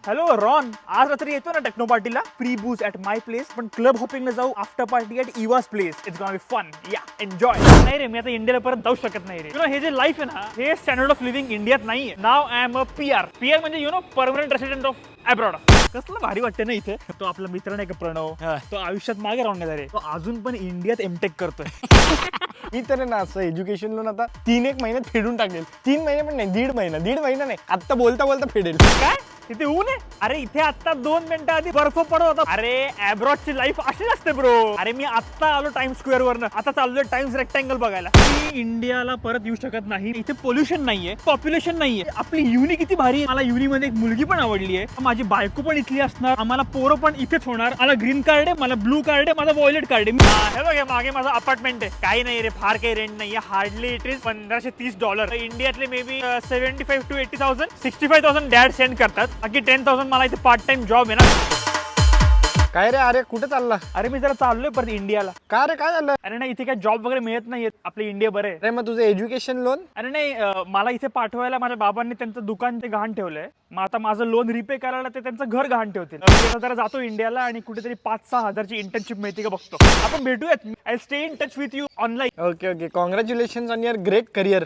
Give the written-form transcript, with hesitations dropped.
Hello Ron, आज रात्री येतो ना टेक्नो पार्टीला. Pre booze at my place, पण क्लब हॉपिंगला जाऊ after party at Eva's place. It's gonna be fun. या एन्जॉय. नाही रे, मी आता इंडियाला परत जाऊ शकत नाही रे. हे जे लाईफ आहे ना, हे स्टँडर्ड ऑफ लिव्हिंग इंडियात नाहीये. Now I am a PR. PR म्हणजे परमनंट रेसिडेंट ऑफ अब्रॉड. कसलं भारी वाटतं ना इथे. तो आपला मित्र नाही का प्रणव, तो आयुष्यात मागे राहून गेला रे. तो अजून पण इंडियात एमटेक करतोय. मी तर ना असं एज्युकेशन लोन आता 3-1 महिन्यात फेडून टाकेल. 3 महिने पण नाही, दीड महिना नाही, आता बोलता बोलता फेडेल. काय इथे ऊन आहे? अरे इथे आता 2 मिनिटं आधी बर्फ पडत होता. अरे अब्रॉडची लाईफ अशी असते ब्रो. अरे मी आता आलो टाइम स्क्वेअर वरनं, आता चाललोय टाइम्स रेक्टँगल बघायला. मी इंडियाला परत येऊ शकत नाही. इथे पोल्युशन नाहीये, पॉप्युलेशन नाहीये. आपली युनी किती भारी आहे. मला युनी मध्ये एक मुलगी पण आवडली आहे. माझी बायको पण इथली असणार. आम्हाला पोरं पण इथेच होणार. मला ग्रीन कार्ड आहे, मला ब्लू कार्ड आहे, माझा व्हायलेट कार्ड आहे. हे बघ, मागे माझा अपार्टमेंट आहे. काही नाही रे, फार काही रेंट नाहीये. Hardly it is $1530. इंडियातले may be 75 to 80,000, 65,000 dad send करतात. बाकी 10,000 मला इथे पार्ट टाइम जॉब आहे ना. काय रे, अरे कुठे चालला? अरे मी जरा चाललोय परत इंडियाला. का रे, काय झालं? अरे नाही, इथे काय जॉब वगैरे मिळत नाहीये. आपलं इंडिया बरं आहे. अरे मग तुझं एज्युकेशन लोन? अरे नाही, मला इथे पाठवायला माझ्या बाबांनी त्यांचं दुकान ते गहाण ठेवलंय. मग आता माझं लोन रिपे करायला ते त्यांचं घर गहाण ठेवतील. मी आता जरा जातो इंडियाला आणि कुठेतरी 5-6 हजारची इंटर्नशिप मिळते का बघतो. आपण भेटूयात. I stay in touch with you online. Okay, congratulation on your great career.